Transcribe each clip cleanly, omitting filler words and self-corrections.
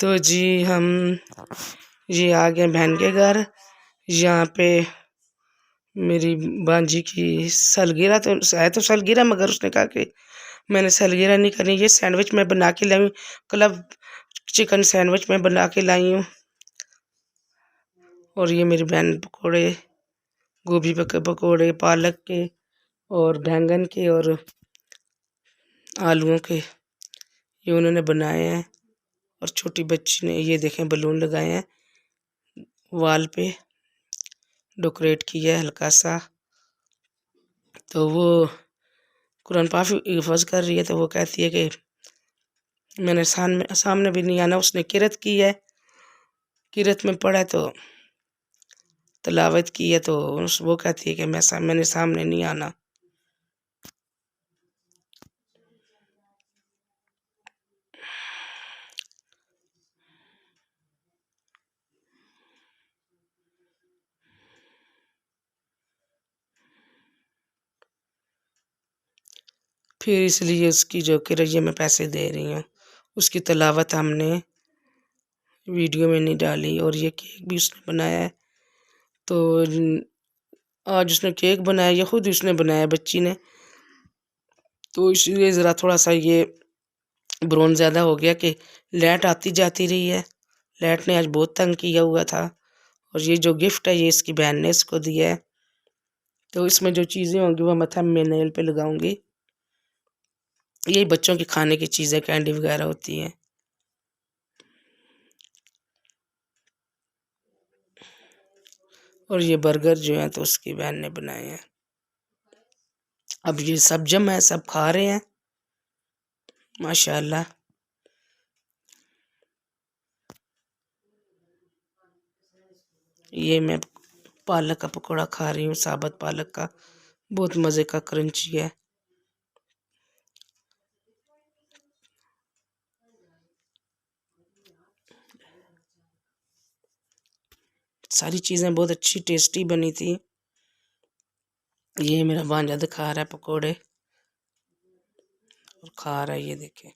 तो जी हम ये आ गए बहन के घर। यहाँ पे मेरी भांजी की सालगिरह तो है, तो सालगिरह, मगर उसने कहा कि मैंने सालगिरह नहीं करनी। ये सैंडविच मैं बना के लाई हूँ, क्लब चिकन सैंडविच मैं बना के लाई हूँ। और ये मेरी बहन पकौड़े, गोभी के पकौड़े, पालक के और बैंगन के और आलूओं के, ये उन्होंने बनाए हैं। और छोटी बच्ची ने ये देखें बलून लगाए हैं, वॉल पे डेकोरेट किया है हल्का सा। तो वो कुरान पाक हिफज कर रही है, तो वो कहती है कि मैंने सामने भी नहीं आना। उसने किरत की है, किरत में पढ़ा है, तो तिलावत की है, तो वो कहती है कि मैंने सामने नहीं आना। फिर इसलिए उसकी जो किरैये में पैसे दे रही हूँ, उसकी तिलावत हमने वीडियो में नहीं डाली। और ये केक भी उसने बनाया है। तो आज उसने केक बनाया, ये खुद उसने बनाया बच्ची ने, तो इसलिए ज़रा थोड़ा सा ये ब्राउन ज़्यादा हो गया कि लाइट आती जाती रही है। लाइट ने आज बहुत तंग किया हुआ था। और ये जो गिफ्ट है ये इसकी बहन ने इसको दिया है। तो इसमें जो चीज़ें होंगी वो मैं थंबनेल नेल पे लगाऊंगी। यही बच्चों की खाने की चीज़ें, कैंडी वगैरह होती हैं। और ये बर्गर जो है तो उसकी बहन ने बनाए हैं। अब ये सब जम है, सब खा रहे हैं माशाल्लाह। ये मैं पालक का पकौड़ा खा रही हूँ, साबुत पालक का, बहुत मज़े का, क्रंची है। सारी चीज़ें बहुत अच्छी टेस्टी बनी थी। ये मेरा भांजा दिखा रहा है पकोड़े और खा रहा है, ये देखे।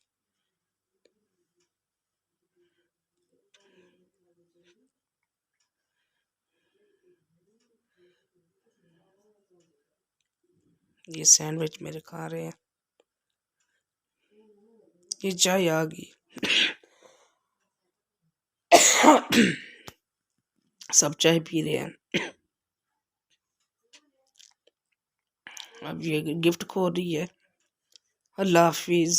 ये सैंडविच मेरे खा रहे हैं। ये चाय आ गई। सब चाय पी रहे हैं। अब ये गिफ्ट खो रही है। अल्लाह हाफिज।